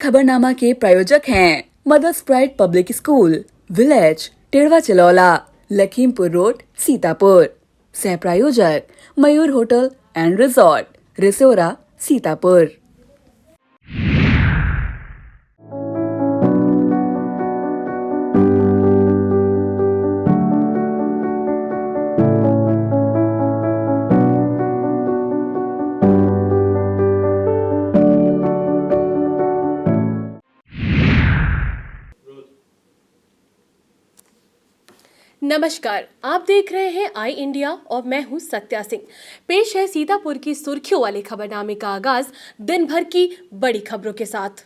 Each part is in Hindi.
खबरनामा के प्रायोजक हैं mother's pride public school, village Tedhwa Chilaula, Lakhimpur road, Sitapur. सह प्रायोजक Mayur hotel and resort, Risora, Sitapur. नमस्कार, आप देख रहे हैं आई इंडिया और मैं हूं सत्या सिंह। पेश है सीतापुर की सुर्खियों वाले खबरनामे का आगाज दिन भर की बड़ी खबरों के साथ।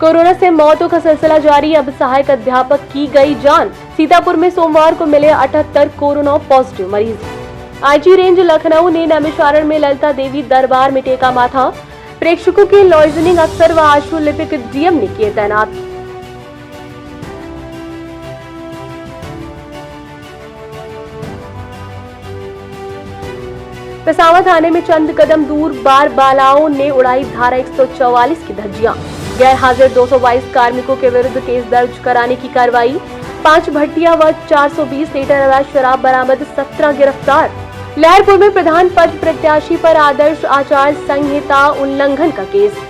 कोरोना से मौतों का सिलसिला जारी, अब सहायक अध्यापक की गई जान। सीतापुर में सोमवार को मिले 78 कोरोना पॉजिटिव मरीज। आईजी रेंज लखनऊ ने नैमिषारण्य में ललिता देवी दरबार में टेका माथा। प्रेक्षकों के लॉइजनिंग अफसर व आशुलिपिक डीएम ने किए तैनात। पिसावा थाने में चंद कदम दूर बार बालाओं ने उड़ाई धारा 144 की धज्जियां। गैर हाजिर 222 कार्मिकों के विरुद्ध केस दर्ज कराने की कार्रवाई। 5 भट्टियां व 420 लीटर अवैध शराब बरामद, 17 गिरफ्तार। लहरपुर में प्रधान पद प्रत्याशी पर आदर्श आचार संहिता उल्लंघन का केस।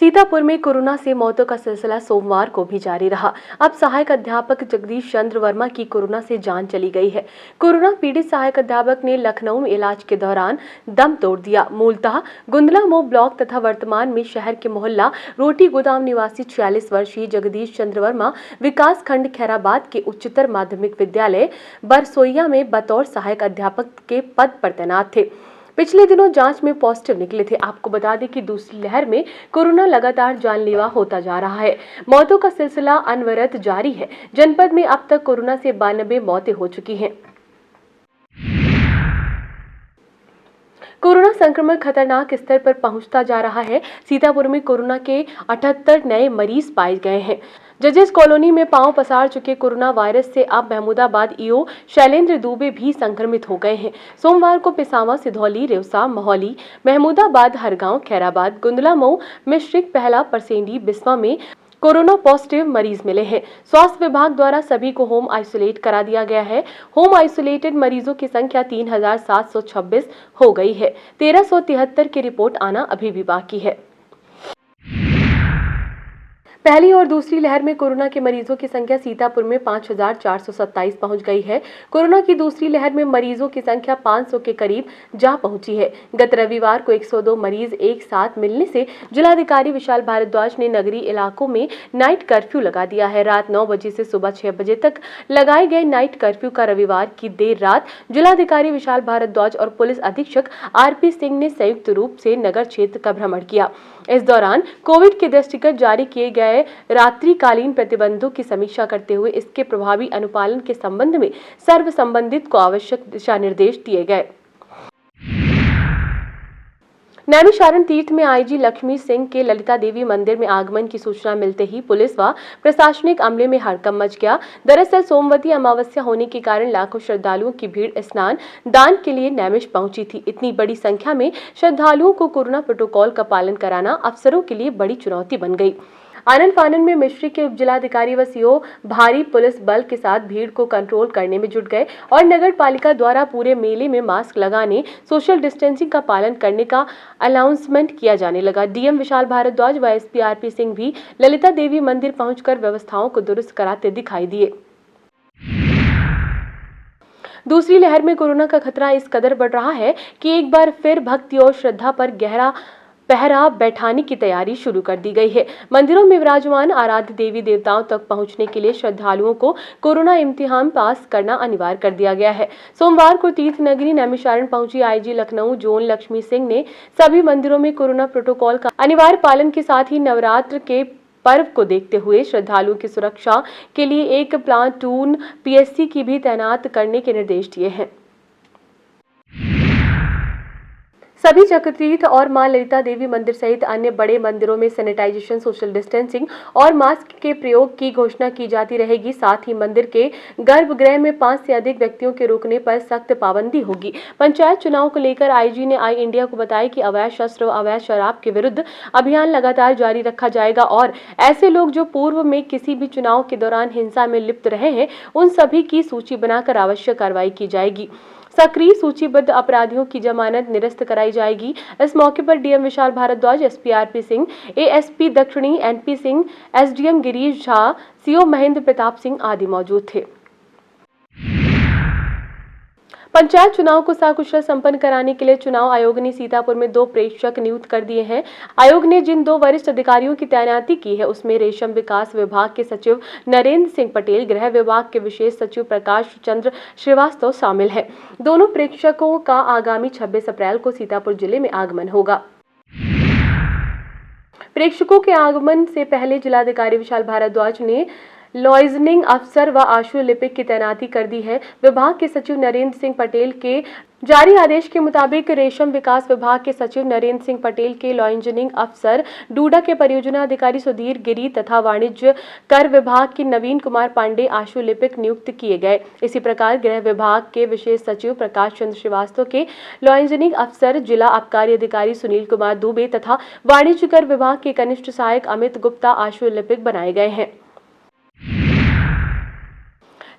सीतापुर में कोरोना से मौतों का सिलसिला सोमवार को भी जारी रहा। अब सहायक अध्यापक जगदीश चंद्र वर्मा की कोरोना से जान चली गई है। कोरोना पीड़ित सहायक अध्यापक ने लखनऊ में इलाज के दौरान दम तोड़ दिया। मूलतः गुंदला मो ब्लॉक तथा वर्तमान में शहर के मोहल्ला रोटी गोदाम निवासी 46 वर्षीय जगदीश चंद्र वर्मा विकास खंड खैराबाद के उच्चतर माध्यमिक विद्यालय बरसोइया में बतौर सहायक अध्यापक के पद पर तैनात थे। पिछले दिनों जांच में पॉजिटिव निकले थे। आपको बता दें कि दूसरी लहर में कोरोना लगातार जानलेवा होता जा रहा है। मौतों का सिलसिला अनवरत जारी है। जनपद में अब तक कोरोना से 92 मौतें हो चुकी हैं। कोरोना संक्रमण खतरनाक स्तर पर पहुंचता जा रहा है। सीतापुर में कोरोना के 78 नए मरीज पाए गए हैं। जजेस कॉलोनी में पांव पसार चुके कोरोना वायरस से अब महमूदाबाद ईओ शैलेंद्र दुबे भी संक्रमित हो गए हैं। सोमवार को पिसावा, सिधौली, रेवसा, मोहौली, महमूदाबाद, हरगांव, खैराबाद, गुंदला मऊ, मिश्रिक, पहला, परसेंडी, बिस्वा में कोरोना पॉजिटिव मरीज मिले हैं। स्वास्थ्य विभाग द्वारा सभी को होम आइसोलेट करा दिया गया है। होम आइसोलेटेड मरीजों की संख्या 3726 हो गई है। 1373 की रिपोर्ट आना अभी भी बाकी है। पहली और दूसरी लहर में कोरोना के मरीजों की संख्या सीतापुर में 5427 पहुंच गई है। कोरोना की दूसरी लहर में मरीजों की संख्या 500 के करीब जा पहुंची है। गत रविवार को 102 मरीज एक साथ मिलने से जिलाधिकारी विशाल भारद्वाज ने नगरीय इलाकों में नाइट कर्फ्यू लगा दिया है। रात 9 बजे से सुबह 6 बजे तक लगाए गए नाइट कर्फ्यू का रविवार की देर रात जिलाधिकारी विशाल भारद्वाज और पुलिस अधीक्षक आरपी सिंह ने संयुक्त रूप से नगर क्षेत्र का भ्रमण किया। इस दौरान कोविड के दृष्टिगत जारी किए गए रात्रिकालीन प्रतिबंधों की समीक्षा करते हुए इसके प्रभावी अनुपालन के संबंध में सर्व संबंधित को आवश्यक दिशा निर्देश दिए गए। नैमिषारण्य तीर्थ में आईजी लक्ष्मी सिंह के ललिता देवी मंदिर में आगमन की सूचना मिलते ही पुलिस व प्रशासनिक अमले में हड़कंप मच गया। दरअसल सोमवती अमावस्या होने के कारण लाखों श्रद्धालुओं की भीड़ स्नान दान के लिए नैमिष पहुंची थी। इतनी बड़ी संख्या में श्रद्धालुओं को कोरोना प्रोटोकॉल का पालन कराना अफसरों के लिए बड़ी चुनौती बन गई। आनंद फानन में मिश्री के उपजिलाधिकारी व सीओ भारी पुलिस बल के साथ भीड़ को कंट्रोल करने में जुट गए और नगर पालिका द्वारा पूरे मेले में मास्क लगाने, सोशल डिस्टेंसिंग का पालन करने का अनाउंसमेंट किया जाने लगा। डीएम विशाल भारद्वाज व एसपी आरपी सिंह भी ललिता देवी मंदिर पहुंचकर व्यवस्थाओं को दुरुस्त कराते दिखाई दिए। दूसरी लहर में कोरोना का खतरा इस कदर बढ़ रहा है कि एक बार फिर भक्ति और श्रद्धा पर गहरा पहरा बैठाने की तैयारी शुरू कर दी गई है। मंदिरों में विराजमान आराध्य देवी देवताओं तक पहुंचने के लिए श्रद्धालुओं को कोरोना इम्तिहान पास करना अनिवार्य कर दिया गया है। सोमवार को तीर्थ नगरी नैमिषारण्य पहुंची आईजी लखनऊ जोन लक्ष्मी सिंह ने सभी मंदिरों में कोरोना प्रोटोकॉल का अनिवार्य पालन के साथ ही नवरात्र के पर्व को देखते हुए श्रद्धालुओं की सुरक्षा के लिए एक प्लाटून पीएससी की भी तैनात करने के निर्देश दिए हैं। सभी चक्रतीर्थ और मां ललिता देवी मंदिर सहित अन्य बड़े मंदिरों में सैनिटाइजेशन, सोशल डिस्टेंसिंग और मास्क के प्रयोग की घोषणा की जाती रहेगी। साथ ही मंदिर के गर्भगृह में 5 से अधिक व्यक्तियों के रुकने पर सख्त पाबंदी होगी। पंचायत चुनाव को लेकर आईजी ने आई इंडिया को बताया कि अवैध शस्त्र व अवैध शराब के विरुद्ध अभियान लगातार जारी रखा जाएगा और ऐसे लोग जो पूर्व में किसी भी चुनाव के दौरान हिंसा में लिप्त रहे हैं, उन सभी की सूची बनाकर आवश्यक कार्रवाई की जाएगी। सक्रिय सूचीबद्ध अपराधियों की जमानत निरस्त कराई जाएगी। इस मौके पर DM Vishal Bhardwaj, SP RP Singh, ASP दक्षिणी NP Singh, SDM Girish Jha, CO Mahendra Pratap Singh आदि मौजूद थे। पंचायत चुनाव को सकुशल संपन्न कराने के लिए चुनाव आयोग ने सीतापुर में 2 प्रेक्षक नियुक्त कर दिए हैं। आयोग ने जिन 2 वरिष्ठ अधिकारियों की तैनाती की है उसमें रेशम विकास विभाग के सचिव नरेंद्र सिंह पटेल, गृह विभाग के विशेष सचिव प्रकाश चंद्र श्रीवास्तव शामिल है। दोनों प्रेक्षकों का आगामी 26 अप्रैल को सीतापुर जिले में आगमन होगा। प्रेक्षकों के आगमन से पहले जिलाधिकारी विशाल भारद्वाज ने लॉइजनिंग अफसर व आशु लिपिक की तैनाती कर दी है। विभाग के सचिव नरेंद्र सिंह पटेल के जारी आदेश के मुताबिक रेशम विकास विभाग के सचिव नरेंद्र सिंह पटेल के लॉइजनिंग अफसर, डूडा के परियोजना अधिकारी सुधीर गिरी तथा वाणिज्य कर विभाग के नवीन कुमार पांडे आशु लिपिक नियुक्त किए गए। इसी प्रकार गृह विभाग के विशेष सचिव प्रकाश चंद्र श्रीवास्तव के लॉइजनिंग अफसर, जिला आबकारी अधिकारी सुनील कुमार दुबे तथा वाणिज्य कर विभाग के कनिष्ठ सहायक अमित गुप्ता आशु लिपिक बनाए गए हैं।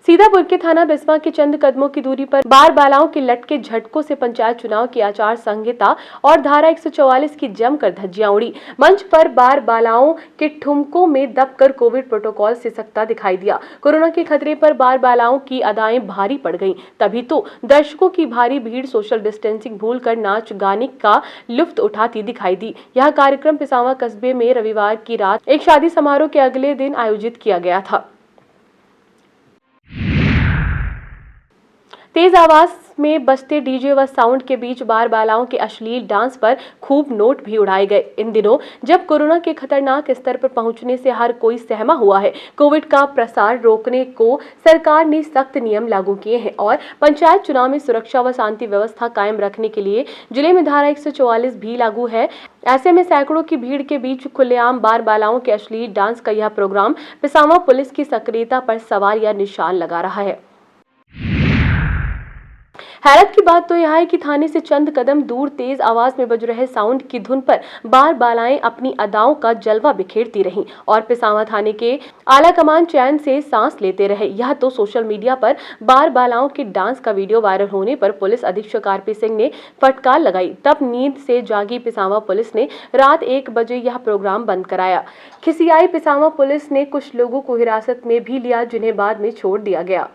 सीतापुर के थाना बिस्वा के चंद कदमों की दूरी पर बार बालाओं के लटके झटकों से पंचायत चुनाव की आचार संहिता और धारा 144 की जमकर धज्जियां उड़ी। मंच पर बार बालाओं के ठुमकों में दबकर कोविड प्रोटोकॉल से सकता दिखाई दिया। कोरोना के खतरे पर बार बालाओं की अदाएं भारी पड़ गईं। तभी तो दर्शकों की भारी भीड़ सोशल डिस्टेंसिंग भूलकर नाच गाने का लुत्फ उठाती दिखाई दी। यह कार्यक्रम पिसावा कस्बे में रविवार की रात एक शादी समारोह के अगले दिन आयोजित किया गया था। तेज आवाज में बजते डीजे व साउंड के बीच बार बालाओं के अश्लील डांस पर खूब नोट भी उड़ाए गए। इन दिनों जब कोरोना के खतरनाक स्तर पर पहुंचने से हर कोई सहमा हुआ है, कोविड का प्रसार रोकने को सरकार ने सख्त नियम लागू किए हैं और पंचायत चुनाव में सुरक्षा व शांति व्यवस्था कायम रखने के लिए जिले में धारा 144 भी लागू है। ऐसे में सैकड़ों की भीड़ के बीच खुलेआम बार बालाओं के अश्लील डांस का यह प्रोग्राम पिसावा पुलिस की सक्रियता पर सवाल या निशान लगा रहा है। हैरत की बात तो यह है कि थाने से चंद कदम दूर तेज आवाज में बज रहे साउंड की धुन पर बार बालाएं अपनी अदाओं का जलवा बिखेरती रहीं और पिसावा थाने के आला कमान चैन से सांस लेते रहे। यह तो सोशल मीडिया पर बार बालाओं के डांस का वीडियो वायरल होने पर पुलिस अधीक्षक आरपी सिंह ने फटकार लगाई। तब नींद से जागी पिसावा पुलिस ने रात 1 बजे यह प्रोग्राम बंद कराया। खिसियाई पिसावा पुलिस ने कुछ लोगों को हिरासत में भी लिया, जिन्हें बाद में छोड़ दिया गया।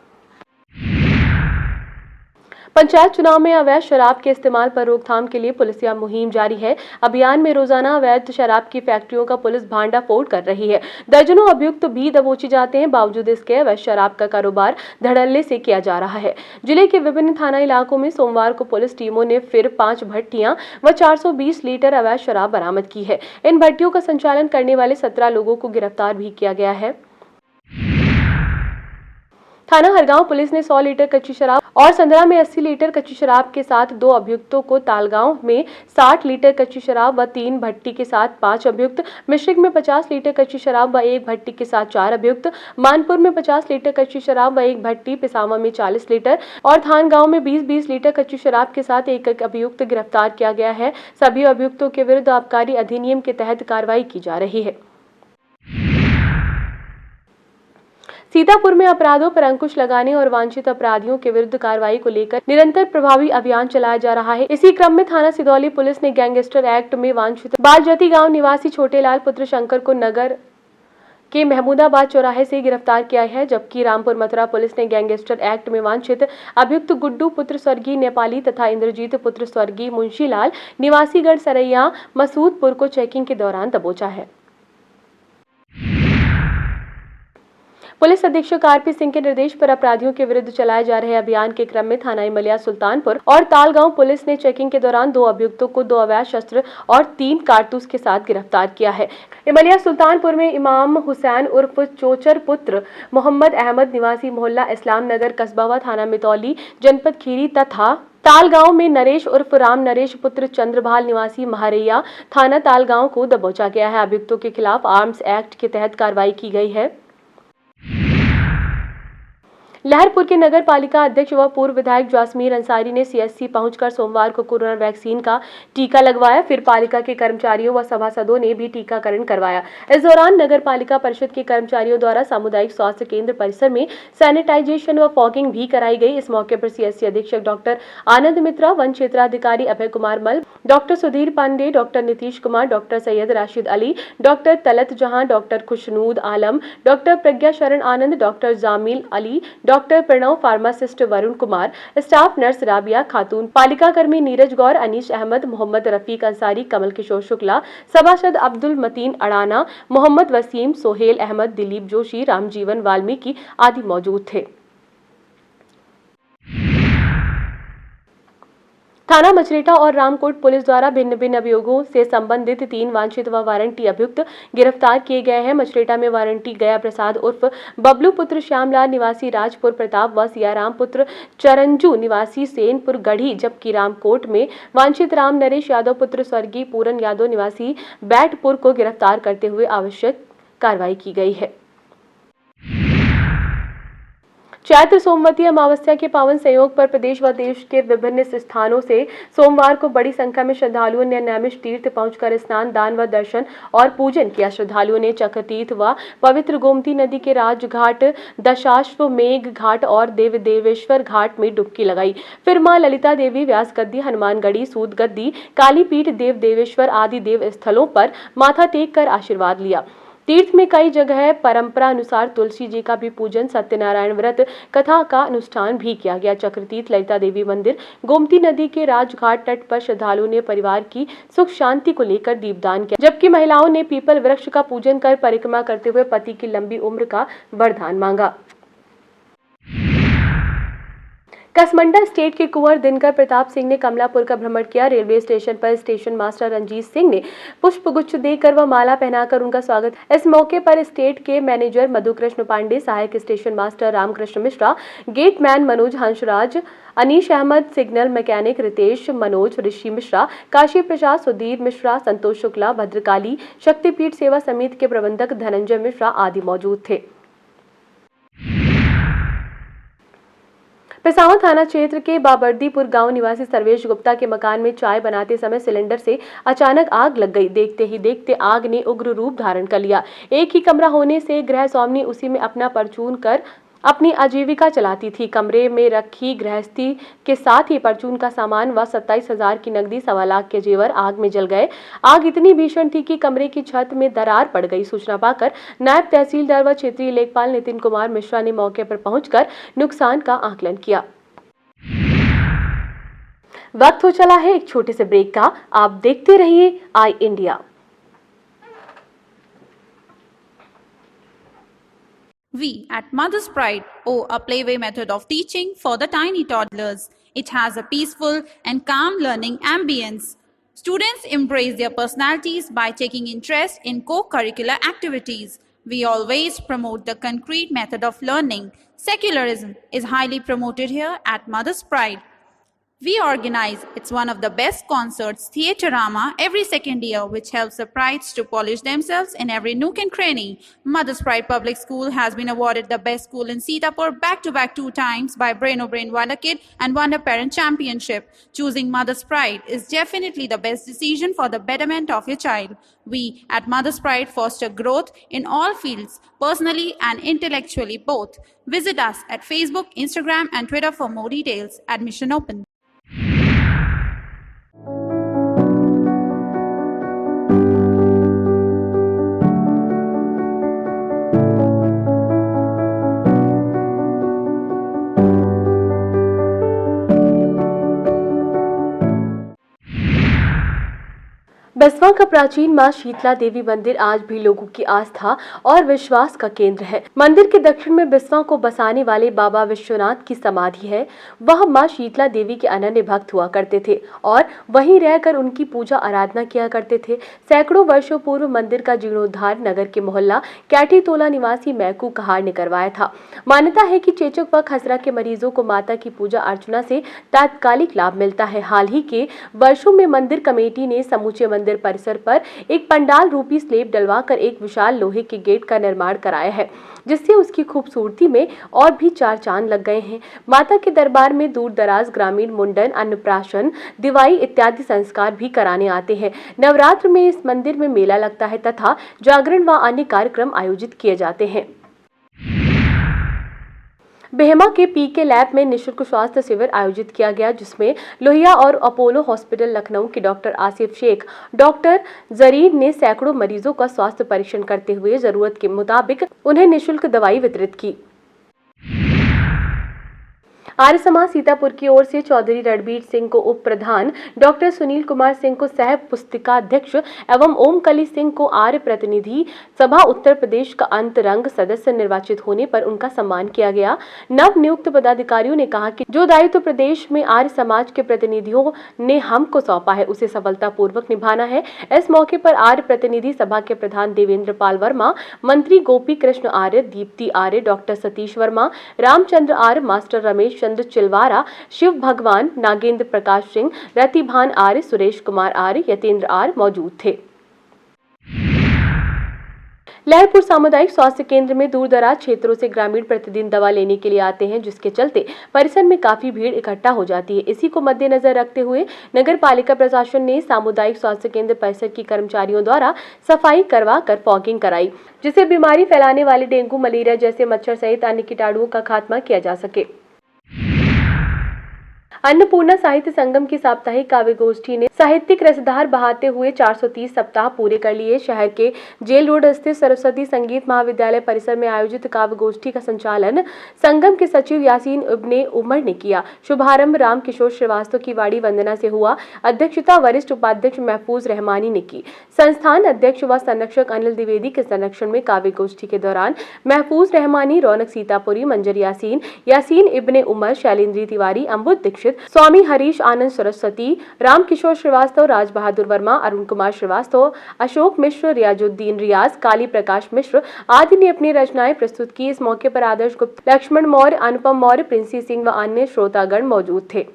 पंचायत चुनाव में अवैध शराब के इस्तेमाल पर रोकथाम के लिए पुलिसिया मुहिम जारी है। अभियान में रोजाना अवैध शराब की फैक्ट्रियों का पुलिस भांडाफोड़ कर रही है। दर्जनों अभियुक्त भी दबोचे जाते हैं। बावजूद इसके अवैध शराब का कारोबार धड़ल्ले से किया जा रहा है। जिले के विभिन्न थाना इलाकों में सोमवार को पुलिस टीमों ने फिर 5 भट्टियां व 420 लीटर अवैध शराब बरामद की है। इन भट्टियों का संचालन करने वाले 17 लोगों को गिरफ्तार भी किया गया है। थाना हरगांव पुलिस ने 100 लीटर कच्ची शराब और संदरा में 80 लीटर कच्ची शराब के साथ 2 अभियुक्तों को, तालगांव में 60 लीटर कच्ची शराब व 3 भट्टी के साथ 5 अभियुक्त, मिश्रिक में 50 लीटर कच्ची शराब व 1 भट्टी के साथ 4 अभियुक्त, मानपुर में 50 लीटर कच्ची शराब व 1 भट्टी, पिसावा में 40 लीटर और थान गांव में 20-20 लीटर कच्ची शराब के साथ एक अभियुक्त गिरफ्तार किया गया है। सभी अभियुक्तों के विरुद्ध आबकारी अधिनियम के तहत कार्रवाई की जा रही है। सीतापुर में अपराधों पर अंकुश लगाने और वांछित अपराधियों के विरुद्ध कार्रवाई को लेकर निरंतर प्रभावी अभियान चलाया जा रहा है। इसी क्रम में थाना सिदौली पुलिस ने गैंगस्टर एक्ट में वांछित बालजती गांव निवासी छोटेलाल पुत्र शंकर को नगर के महमूदाबाद चौराहे से गिरफ्तार किया है, जबकि रामपुर मथुरा पुलिस ने गैंगस्टर एक्ट में वांछित अभियुक्त गुड्डू पुत्र स्वर्गीय नेपाली तथा इंद्रजीत पुत्र स्वर्गीय मुंशीलाल निवासी गढ़ सरैया मसूदपुर को चेकिंग के दौरान दबोचा है। पुलिस अधीक्षक आरपी सिंह के निर्देश पर अपराधियों के विरुद्ध चलाए जा रहे अभियान के क्रम में थाना इमलिया सुल्तानपुर और तालगांव पुलिस ने चेकिंग के दौरान 2 अभियुक्तों को 2 अवैध शस्त्र और 3 कारतूस के साथ गिरफ्तार किया है। इमलिया सुल्तानपुर में इमाम हुसैन उर्फ चोचर पुत्र मोहम्मद अहमद निवासी मोहल्ला इस्लाम नगर कस्बा थाना मितौली जनपद खीरी तथा तालगांव में नरेश उर्फ राम नरेश पुत्र चंद्रभाल निवासी महारैया थाना तालगांव को दबोचा गया है। अभियुक्तों के खिलाफ आर्म्स एक्ट के तहत कार्रवाई की गई है। लहरपुर के नगर पालिका अध्यक्ष व पूर्व विधायक जासमीर अंसारी ने सीएससी पहुंचकर सोमवार को कोरोना वैक्सीन का टीका लगवाया। फिर पालिका के कर्मचारियों व सभासदों ने भी टीकाकरण करवाया। इस दौरान नगर पालिका परिषद के कर्मचारियों द्वारा सामुदायिक स्वास्थ्य केंद्र परिसर में सैनिटाइजेशन व फॉगिंग भी कराई गई। इस मौके पर सीएससी अधीक्षक डॉक्टर आनंद मित्रा, वन क्षेत्राधिकारी Abhay Kumar Mal, doctor Sudhir Pandey, doctor Nitish Kumar, doctor Syed Rashid Ali, doctor Talat Jahan, doctor Khushnood Alam, doctor Pragya Sharan Anand, doctor Jamil Ali, doctor Pranav, pharmacist Varun Kumar, staff nurse Rabia Khatun, पालिका कर्मी नीरज गौर, अनीश अहमद, मोहम्मद रफीक अंसारी, कमल किशोर शुक्ला, सभासद अब्दुल मतीन अड़ाना, मोहम्मद वसीम, सोहेल अहमद, दिलीप जोशी, रामजीवन वाल्मीकि आदि मौजूद थे। थाना मछरेटा और रामकोट पुलिस द्वारा भिन्न भिन्न अभियोगों से संबंधित 3 वांछित व वारंटी अभियुक्त गिरफ्तार किए गए हैं। मछरेटा में वारंटी गया प्रसाद उर्फ बबलू पुत्र श्यामलाल निवासी राजपुर प्रताप व सियाराम पुत्र चरंजू निवासी सेनपुर गढ़ी, जबकि रामकोट में वांछित राम नरेश यादव पुत्र स्वर्गीय पूरन यादव निवासी बैटपुर को गिरफ्तार करते हुए आवश्यक कार्रवाई की गई है। चैत्र सोमवती अमावस्या के पावन संयोग पर प्रदेश व देश के विभिन्न स्थानों से सोमवार को बड़ी संख्या में श्रद्धालुओं ने नैमिष तीर्थ पहुंचकर स्नान, दान व दर्शन और पूजन किया। श्रद्धालुओं ने चक्रतीर्थ व पवित्र गोमती नदी के राजघाट, दशाश्वमेघ घाट और देव देवेश्वर घाट में डुबकी लगाई। फिर मां ललिता देवी, व्यास गद्दी, हनुमानगढ़ी, सूद गद्दी, कालीपीठ, देव देवेश्वर आदि देव स्थलों पर माथा टेक कर आशीर्वाद लिया। तीर्थ में कई जगह परंपरा अनुसार तुलसी जी का भी पूजन, सत्यनारायण व्रत कथा का अनुष्ठान भी किया गया। चक्रतीर्थ ललिता देवी मंदिर, गोमती नदी के राजघाट तट पर श्रद्धालुओं ने परिवार की सुख शांति को लेकर दीपदान किया, जबकि महिलाओं ने पीपल वृक्ष का पूजन कर परिक्रमा करते हुए पति की लंबी उम्र का वरदान मांगा। कसमंडा स्टेट के कुंवर दिनकर प्रताप सिंह ने कमलापुर का भ्रमण किया। रेलवे स्टेशन पर स्टेशन मास्टर रंजीत सिंह ने पुष्पगुच्छ देकर व माला पहनाकर उनका स्वागत। इस मौके पर स्टेट के मैनेजर मधुकृष्ण पांडे, सहायक station master Ramkrishna Mishra, gateman Manoj Hansraj, Anish Ahmad, signal mechanic Ritesh, Manoj, Rishi Mishra, Kashi Prasad, Sudhir Mishra, Santosh Shukla, Bhadrakali शक्तिपीठ सेवा समिति के प्रबंधक धनंजय मिश्रा आदि मौजूद थे। पिसावा थाना क्षेत्र के बाबर्दीपुर गांव निवासी सर्वेश गुप्ता के मकान में चाय बनाते समय सिलेंडर से अचानक आग लग गई। देखते ही देखते आग ने उग्र रूप धारण कर लिया। एक ही कमरा होने से गृह स्वामिनी उसी में अपना परचून कर अपनी आजीविका चलाती थी। कमरे में रखी गृहस्थी के साथ ही परचून का सामान व 27,000 की नकदी, 1.25 लाख के जेवर आग में जल गए। आग इतनी भीषण थी कि कमरे की छत में दरार पड़ गई। सूचना पाकर नायब तहसीलदार व क्षेत्रीय लेखपाल नितिन कुमार मिश्रा ने मौके पर पहुंचकर नुकसान का आकलन किया। वक्त हो चला है एक छोटे से ब्रेक का। आप देखते रहिए आई India. We at Mother's Pride owe a playway method of teaching for the tiny toddlers. It has a peaceful and calm learning ambience. Students embrace their personalities by taking interest in co-curricular activities. We always promote the concrete method of learning. Secularism is highly promoted here at Mother's Pride. We organize, it's one of the best concerts, Theaterama, every second year, which helps the prides to polish themselves in every nook and cranny. Mother's Pride Public School has been awarded the best school in Sitapur back-to-back 2 times by Brain O'Brain Wonder Kid and Wonder Parent Championship. Choosing Mother's Pride is definitely the best decision for the betterment of your child. We at Mother's Pride foster growth in all fields, personally and intellectually both. Visit us at Facebook, Instagram and Twitter for more details. Admission open. बसवा का प्राचीन मां शीतला देवी मंदिर आज भी लोगों की आस्था और विश्वास का केंद्र है। मंदिर के दक्षिण में बिस्वा को बसाने वाले बाबा विश्वनाथ की समाधि है। वह मां शीतला देवी के अनन्य भक्त हुआ करते थे और वहीं रहकर उनकी पूजा आराधना किया करते थे। सैकड़ों वर्षों पूर्व मंदिर का जीर्णोद्धार नगर के मोहल्ला कैटीतोला निवासी मैकू कहार ने करवाया था। मान्यता है कि चेचक व खसरा के मरीजों को माता की पूजा अर्चना से तात्कालिक लाभ मिलता है। हाल ही के वर्षों में मंदिर कमेटी ने समूचे मंदिर परिसर पर एक पंडाल रूपी स्लेब डलवाकर एक विशाल लोहे के गेट का निर्माण कराया है, जिससे उसकी खूबसूरती में और भी 4 चांद लग गए हैं। माता के दरबार में दूर दराज ग्रामीण मुंडन, अन्नप्राशन, दिवाई इत्यादि संस्कार भी कराने आते हैं। नवरात्र में इस मंदिर में मेला लगता है तथा जागरण व अन्य कार्यक्रम आयोजित किए जाते हैं। बेहमा के पीके लैब में निःशुल्क स्वास्थ्य शिविर आयोजित किया गया, जिसमें लोहिया और अपोलो हॉस्पिटल लखनऊ के डॉक्टर आसिफ शेख, डॉक्टर जरीन ने सैकड़ों मरीजों का स्वास्थ्य परीक्षण करते हुए जरूरत के मुताबिक उन्हें निःशुल्क दवाई वितरित की। आर्य समाज सीतापुर की ओर से चौधरी रणबीर सिंह को उप प्रधान, डॉक्टर सुनील कुमार सिंह को सह पुस्तिकाध्यक्ष एवं ओमकली सिंह को आर्य प्रतिनिधि सभा उत्तर प्रदेश का अंतरंग सदस्य निर्वाचित होने पर उनका सम्मान किया गया। नव नियुक्त पदाधिकारियों ने कहा कि जो दायित्व प्रदेश में आर्य समाज के प्रतिनिधियों ने हमको सौंपा है, उसे सफलतापूर्वक निभाना है। इस मौके पर आर्य प्रतिनिधि सभा के प्रधान देवेंद्र पाल वर्मा, मंत्री गोपी कृष्ण आर्य, दीप्ति आर्य, डॉक्टर सतीश वर्मा, रामचंद्र आर्य, मास्टर रमेश चंद्र चिलवारा, शिव भगवान, नागेंद्र प्रकाश सिंह, रतिभान आर्य, सुरेश कुमार आर्य, यतेंद्र आर्य मौजूद थे। लहरपुर सामुदायिक स्वास्थ्य केंद्र में दूर दराज क्षेत्रों से ग्रामीण प्रतिदिन दवा लेने के लिए आते हैं, जिसके चलते परिसर में काफी भीड़ इकट्ठा हो जाती है। इसी को मद्देनजर रखते हुए नगर पालिका प्रशासन ने सामुदायिक स्वास्थ्य केंद्र परिसर की कर्मचारियों द्वारा सफाई करवा कर फॉगिंग कराई, जिससे बीमारी फैलाने वाले डेंगू, मलेरिया जैसे मच्छर सहित अन्य कीटाणुओं का खात्मा किया जा सके। अन्नपूर्णा साहित्य संगम की साप्ताहिक काव्य गोष्ठी ने साहित्यिक रसधार बहाते हुए 430 सप्ताह पूरे कर लिए। शहर के जेल रोड स्थित सरस्वती संगीत महाविद्यालय परिसर में आयोजित काव्य गोष्ठी का संचालन संगम के सचिव यासीन इब्ने उमर ने किया। शुभारंभ राम किशोर श्रीवास्तव की वाणी वंदना से हुआ। अध्यक्षता वरिष्ठ उपाध्यक्ष महफूज रहमानी ने की। संस्थान अध्यक्ष व संरक्षक अनिल द्विवेदी के संरक्षण में काव्य गोष्ठी के दौरान महफूज रहमानी, रौनक सीतापुरी, मंजर यासीन, यासीन इब्ने उमर, शैलेंद्री तिवारी, अम्बुद दीक्षित, स्वामी हरीश आनंद सरस्वती, राम किशोर श्रीवास्तव, राज बहादुर वर्मा, अरुण कुमार श्रीवास्तव, अशोक मिश्र, रियाजुद्दीन रियाज, काली प्रकाश मिश्र आदि ने अपनी रचनाएं प्रस्तुत की। इस मौके पर आदर्श गुप्त, लक्ष्मण मौर्य, अनुपम मौर्य, प्रिंसी सिंह व अन्य श्रोतागण मौजूद थे।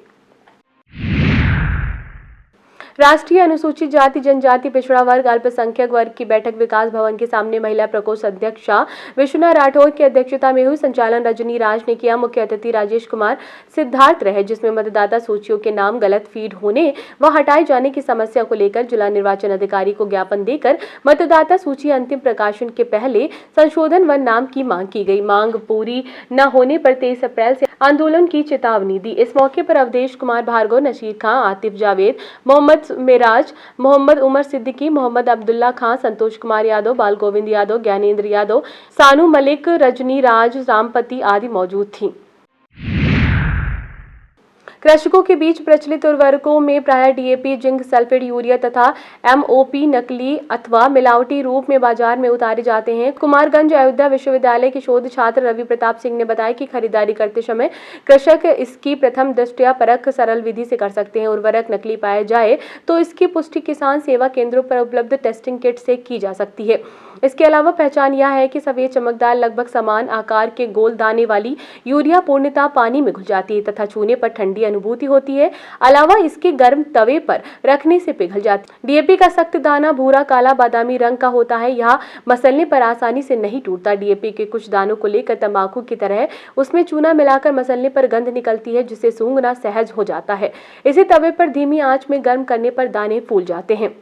राष्ट्रीय अनुसूचित जाति जनजाति पिछड़ा वर्ग अल्पसंख्यक वर्ग की बैठक विकास भवन के सामने महिला प्रकोष्ठ अध्यक्षा विश्वनाथ राठौर की अध्यक्षता में हुई। संचालन रजनी राज ने किया। मुख्य अतिथि राजेश कुमार सिद्धार्थ रहे, जिसमें मतदाता सूचियों के नाम गलत फीड होने व हटाए जाने की समस्या को लेकर जिला निर्वाचन अधिकारी को ज्ञापन देकर मतदाता सूची अंतिम प्रकाशन के पहले संशोधन व नाम की मांग की गई। मांग पूरी न होने पर 23 अप्रैल से आंदोलन की चेतावनी दी। इस मौके पर अवधेश कुमार भार्गव, नसीर खां, आतिफ जावेद, मोहम्मद मेराज, मोहम्मद उमर सिद्दीकी, मोहम्मद अब्दुल्ला खां, संतोष कुमार यादव, बाल गोविंद यादव, ज्ञानेंद्र यादव, सानू मलिक, रजनी राज, रामपति आदि मौजूद थी। कृषकों के बीच प्रचलित उर्वरकों में प्रायः डीएपी, जिंक सल्फेट, यूरिया तथा एमओपी नकली अथवा मिलावटी रूप में बाजार में उतारे जाते हैं। कुमारगंज अयोध्या विश्वविद्यालय के शोध छात्र रवि प्रताप सिंह ने बताया कि खरीदारी करते समय कृषक इसकी प्रथम दृष्टया परख सरल विधि से कर सकते हैं। उर्वरक नकली पाए जाए तो इसकी पुष्टि किसान सेवा केंद्रों पर उपलब्ध टेस्टिंग किट से की जा सकती है। इसके अलावा पहचान यह है कि सफेद चमकदार लगभग समान आकार के गोल दाने वाली यूरिया पूर्णतः पानी में घुल जाती है तथा छूने पर ठंडी अनुभूति होती है। अलावा इसके गर्म तवे पर रखने से पिघल जाती है। डीएपी का सख्त दाना भूरा काला बादामी रंग का होता है। यह मसलने पर आसानी से नहीं टूटता। डीएपी के कुछ दानों को लेकर तंबाकू की तरह उसमें चूना मिलाकर मसलने पर गंध निकलती है जिससे सूंघना सहज हो जाता है। इसे तवे पर धीमी आंच में गर्म करने पर दाने फूल जाते हैं।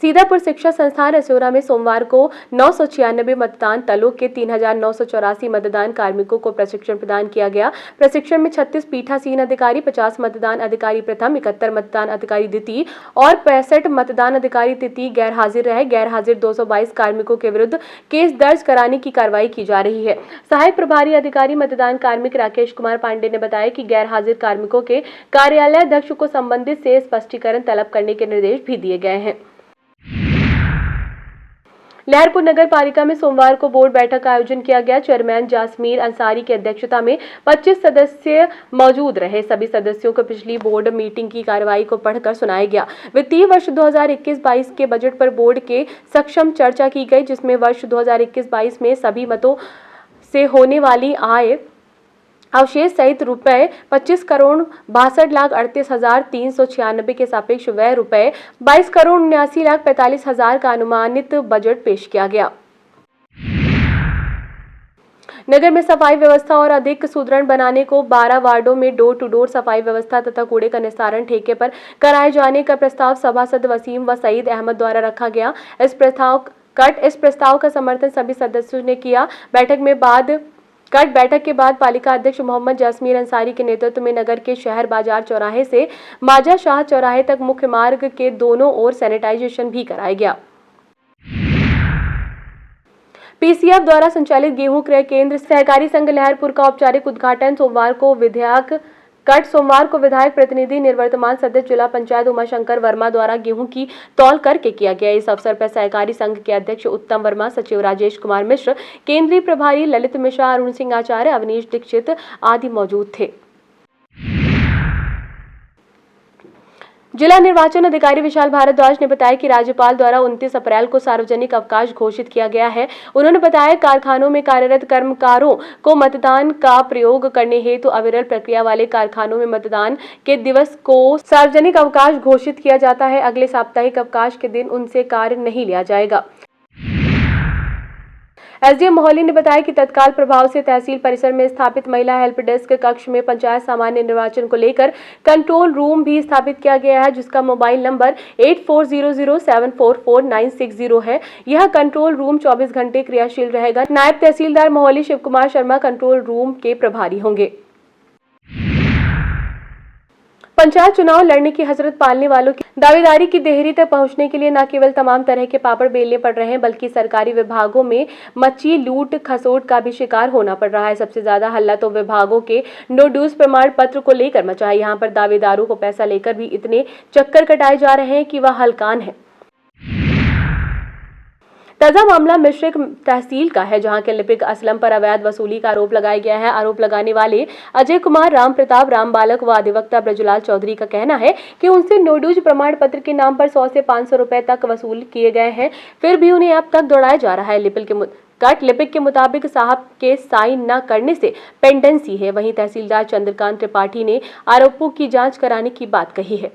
सीतापुर शिक्षा संस्थान असोरा में सोमवार को 996 मतदान दलों के 3984 मतदान कार्मिकों को प्रशिक्षण प्रदान किया गया। प्रशिक्षण में 36 पीठासीन अधिकारी, 50 मतदान अधिकारी प्रथम, 71 मतदान अधिकारी द्वितीय और 65 मतदान अधिकारी तृतीय गैर हाजिर रहे। गैर हाजिर 222 कार्मिकों के विरुद्ध केस दर्ज कराने की कार्रवाई की जा रही है। सहायक प्रभारी अधिकारी मतदान कार्मिक राकेश कुमार पांडे ने बताया कि गैर हाजिर कार्मिकों के कार्यालय अध्यक्ष को संबंधित से स्पष्टीकरण तलब करने के निर्देश भी दिए गए हैं। लहरपुर नगर पालिका में सोमवार को बोर्ड बैठक का आयोजन किया गया। चेयरमैन जासमीर अंसारी की अध्यक्षता में 25 सदस्य मौजूद रहे। सभी सदस्यों को पिछली बोर्ड मीटिंग की कार्रवाई को पढ़कर सुनाया गया। वित्तीय वर्ष 2021-22 के बजट पर बोर्ड के सक्षम चर्चा की गई, जिसमें वर्ष 2021-22 में सभी मतों से होने वाली आय अवशेष सहित रुपए 25,62,38,396 के सापेक्ष व्यय रुपए 22,79,45,000 का अनुमानित बजट पेश किया गया। नगर में सफाई व्यवस्था और अधिक सुदृढ़ बनाने को 12 वार्डों में डोर टू डोर सफाई व्यवस्था तथा कूड़े का निस्तारण ठेके पर कराए जाने का प्रस्ताव सभासद वसीम व सईद अहमद द्वारा रखा गया। इस प्रस्ताव का समर्थन सभी सदस्यों ने किया। बैठक के बाद पालिका अध्यक्ष मोहम्मद जासमीर अंसारी के नेतृत्व में नगर के शहर बाजार चौराहे से माजा शाह चौराहे तक मुख्य मार्ग के दोनों ओर सैनिटाइजेशन भी कराया गया। पीसीएफ द्वारा संचालित गेहूं क्रय केंद्र सहकारी संघ लहरपुर का औपचारिक उद्घाटन सोमवार को विधायक प्रतिनिधि निवर्तमान सदस्य जिला पंचायत उमाशंकर वर्मा द्वारा गेहूं की तौल करके किया गया। इस अवसर पर सहकारी संघ के अध्यक्ष उत्तम वर्मा, सचिव राजेश कुमार मिश्र, केंद्रीय प्रभारी ललित मिश्रा, अरुण सिंह आचार्य, अवनीश दीक्षित आदि मौजूद थे। जिला निर्वाचन अधिकारी विशाल भारद्वाज ने बताया कि राज्यपाल द्वारा 29 अप्रैल को सार्वजनिक अवकाश घोषित किया गया है। उन्होंने बताया कारखानों में कार्यरत कर्मकारों को मतदान का प्रयोग करने हेतु अविरल प्रक्रिया वाले कारखानों में मतदान के दिवस को सार्वजनिक अवकाश घोषित किया जाता है। अगले साप्ताहिक अवकाश के दिन उनसे कार्य नहीं लिया जाएगा। एसडीएम मोहाली ने बताया कि तत्काल प्रभाव से तहसील परिसर में स्थापित महिला हेल्प डेस्क कक्ष में पंचायत सामान्य निर्वाचन को लेकर कंट्रोल रूम भी स्थापित किया गया है, जिसका मोबाइल नंबर 8400744960 है। यह कंट्रोल रूम 24 घंटे क्रियाशील रहेगा। नायब तहसीलदार मोहाली शिव कुमार शर्मा कंट्रोल रूम के प्रभारी होंगे। पंचायत चुनाव लड़ने की हसरत पालने वालों की दावेदारी की देहरी तक पहुंचने के लिए न केवल तमाम तरह के पापड़ बेलने पड़ रहे हैं, बल्कि सरकारी विभागों में मची लूट खसोट का भी शिकार होना पड़ रहा है। सबसे ज्यादा हल्ला तो विभागों के नो ड्यूज प्रमाण पत्र को लेकर मचा है। यहाँ पर दावेदारों को पैसा लेकर भी इतने चक्कर कटाए जा रहे हैं कि वह हलकान है। ताजा मामला मिश्रिक तहसील का है, जहां के लिपिक असलम पर अवैध वसूली का आरोप लगाया गया है। आरोप लगाने वाले अजय कुमार, राम प्रताप, राम बालक व अधिवक्ता ब्रजलाल चौधरी का कहना है कि उनसे नो ड्यूज प्रमाण पत्र के नाम पर 100 से 500 रुपए तक वसूल किए गए हैं, फिर भी उन्हें अब तक दौड़ाया जा रहा है। लिपिक के मुताबिक साहब के साइन न करने से पेंडेंसी है। वहीं तहसीलदार चंद्रकांत त्रिपाठी ने आरोपों की जांच कराने की बात कही है।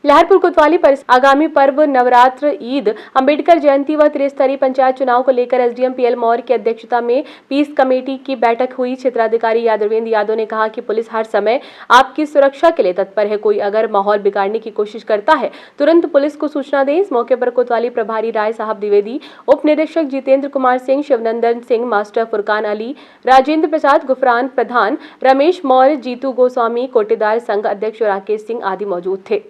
लहरपुर कोतवाली परिसर आगामी पर्व नवरात्र, ईद, अंबेडकर जयंती व त्रिस्तरीय पंचायत चुनाव को लेकर एसडीएम पीएल मौर्य की अध्यक्षता में पीस कमेटी की बैठक हुई। क्षेत्राधिकारी यादवेंद्र यादव ने कहा कि पुलिस हर समय आपकी सुरक्षा के लिए तत्पर है। कोई अगर माहौल बिगाड़ने की कोशिश करता है तुरंत पुलिस को सूचना दें। इस मौके पर कोतवाली प्रभारी राय साहब द्विवेदी, उप निरीक्षक जितेंद्र कुमार सिंह, शिवनंदन सिंह, मास्टर फुरकान अली, राजेंद्र प्रसाद, गुफरान प्रधान, रमेश मौर्य, जीतू गोस्वामी, कोटेदार संघ अध्यक्ष राकेश सिंह आदि मौजूद थे।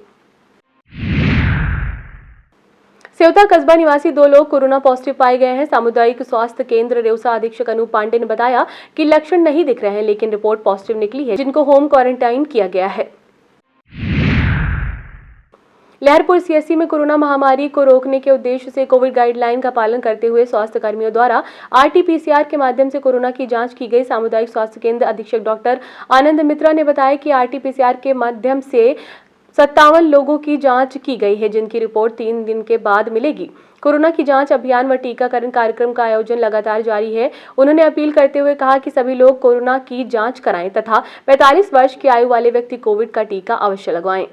सेवता कस्बा निवासी 2 लोग कोरोना पॉजिटिव पाए गए हैं। सामुदायिक स्वास्थ्य केंद्र रेउसा अधीक्षक अनूप पांडे ने बताया कि लक्षण नहीं दिख रहे हैं, लेकिन रिपोर्ट पॉजिटिव निकली है, जिनको होम क्वारंटाइन किया गया है। लहरपुर सीएससी में कोरोना महामारी को रोकने के उद्देश्य से कोविड गाइडलाइन का पालन करते हुए स्वास्थ्य कर्मियों द्वारा आरटी-पीसीआर के माध्यम से कोरोना की जांच की गई। सामुदायिक स्वास्थ्य केंद्र अधीक्षक डॉक्टर आनंद मित्रा ने बताया कि आरटी-पीसीआर के माध्यम से 57 लोगों की जांच की गई है, जिनकी रिपोर्ट 3 दिन के बाद मिलेगी। कोरोना की जांच अभियान व टीकाकरण कार्यक्रम का आयोजन लगातार जारी है। उन्होंने अपील करते हुए कहा कि सभी लोग कोरोना की जांच कराएं तथा 45 वर्ष की आयु वाले व्यक्ति कोविड का टीका अवश्य लगवाएं।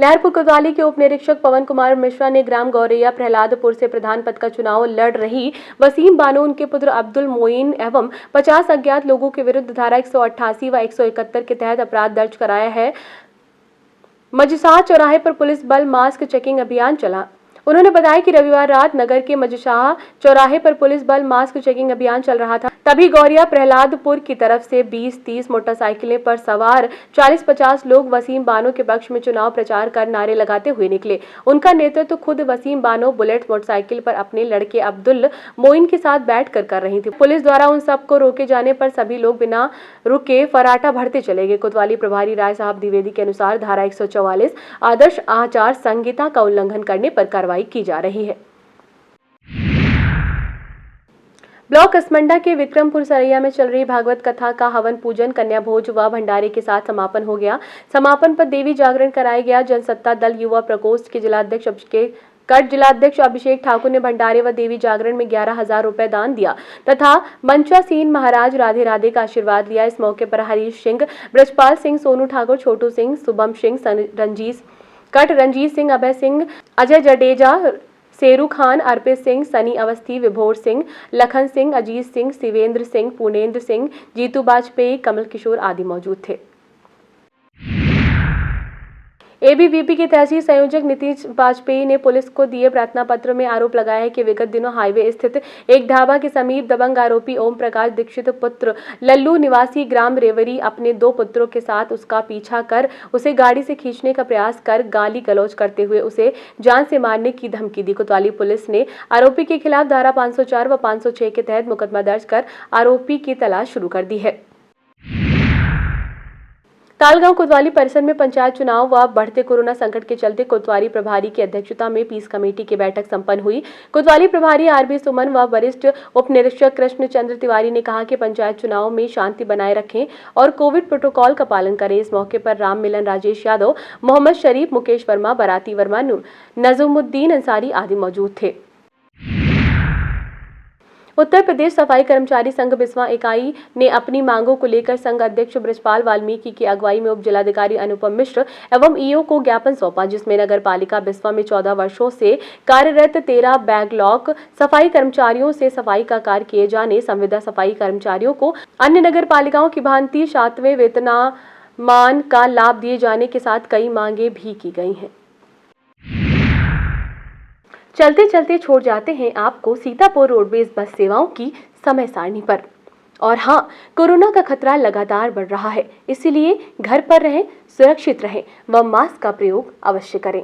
लहरपुर कोतवाली के उप निरीक्षक पवन कुमार मिश्रा ने ग्राम गौरैया प्रहलादपुर से प्रधान पद का चुनाव लड़ रही वसीम बानो, उनके पुत्र अब्दुल मोइन एवं 50 अज्ञात लोगों के विरुद्ध धारा 188 व 171 के तहत अपराध दर्ज कराया है। मजसाह चौराहे पर पुलिस बल मास्क चेकिंग अभियान चला। उन्होंने बताया कि रविवार रात नगर के मजसाह चौराहे पर पुलिस बल मास्क चेकिंग अभियान चल रहा था, तभी गौरिया प्रहलादपुर की तरफ से 20-30 मोटरसाइकिलें पर सवार 40-50 लोग वसीम बानो के पक्ष में चुनाव प्रचार कर नारे लगाते हुए निकले। उनका नेतृत्व खुद वसीम बानो बुलेट मोटरसाइकिल पर अपने लड़के अब्दुल मोइन के साथ बैठकर कर रही थी। पुलिस द्वारा उन सबको रोके जाने पर सभी लोग बिना रुके फराटा भरते चले गए। कोतवाली प्रभारी राय साहब द्विवेदी के अनुसार धारा 144 आदर्श आचार संहिता का उल्लंघन करने पर कार्रवाई की जा रही है। ब्लॉक कसमंडा के विक्रमपुर सरैया में चल रही भागवत कथा का हवन पूजन, कन्या भोज व भंडारे के साथ समापन हो गया। समापन पर देवी जागरण कराया गया। जनसत्ता दल युवा प्रकोष्ठ के जिलाध्यक्ष अभिषेक ठाकुर ने भंडारे व देवी जागरण में 11,000 रुपए दान दिया तथा मंचासीन महाराज राधे राधे का आशीर्वाद लिया। इस मौके पर हरीश सिंह, ब्रजपाल सिंह, सोनू ठाकुर, छोटू सिंह, शुभम सिंह, रंजीत सिंह, अभय सिंह, अजय जडेजा, शेरू खान, अर्पित सिंह, सनी अवस्थी, विभोर सिंह, लखन सिंह, अजीत सिंह, शिवेंद्र सिंह, पूर्णेंद्र सिंह, जीतू वाजपेयी, कमल किशोर आदि मौजूद थे। एबीवीपी के तहसील संयोजक नीतीश वाजपेयी ने पुलिस को दिए प्रार्थना पत्र में आरोप लगाया है कि विगत दिनों हाईवे स्थित एक ढाबा के समीप दबंग आरोपी ओम प्रकाश दीक्षित पुत्र लल्लू निवासी ग्राम रेवरी अपने 2 पुत्रों के साथ उसका पीछा कर उसे गाड़ी से खींचने का प्रयास कर गाली गलौज करते हुए उसे जान से मारने की धमकी दी। कोतवाली पुलिस ने आरोपी के खिलाफ धारा 504 व 506 के तहत मुकदमा दर्ज कर आरोपी की तलाश शुरू कर दी है। तालगांव कोतवाली परिसर में पंचायत चुनाव व बढ़ते कोरोना संकट के चलते कोतवाली प्रभारी की अध्यक्षता में पीस कमेटी की बैठक संपन्न हुई। कोतवाली प्रभारी आरबी सुमन व वरिष्ठ उप निरीक्षक कृष्ण चंद्र तिवारी ने कहा कि पंचायत चुनाव में शांति बनाए रखें और कोविड प्रोटोकॉल का पालन करें। इस मौके पर राम मिलन, राजेश यादव, मोहम्मद शरीफ, मुकेश वर्मा, बराती वर्मा, नजमुद्दीन अंसारी आदि मौजूद थे। उत्तर प्रदेश सफाई कर्मचारी संघ बिस्वा इकाई ने अपनी मांगों को लेकर संघ अध्यक्ष ब्रजपाल वाल्मीकि की अगुवाई में उप जिलाधिकारी अनुपम मिश्र एवं ईओ को ज्ञापन सौंपा, जिसमें नगर पालिका बिस्वा में 14 वर्षों से कार्यरत 13 बैकलॉग सफाई कर्मचारियों से सफाई का कार्य किए जाने, संविदा सफाई कर्मचारियों को अन्य नगर पालिकाओं की भांति 7वें वेतनमान का लाभ दिए जाने के साथ कई मांगे भी की गई हैं। चलते चलते छोड़ जाते हैं आपको सीतापुर रोडवेज बस सेवाओं की समय सारणी पर। और हाँ, कोरोना का खतरा लगातार बढ़ रहा है, इसलिए घर पर रहें, सुरक्षित रहें व मास्क का प्रयोग अवश्य करें।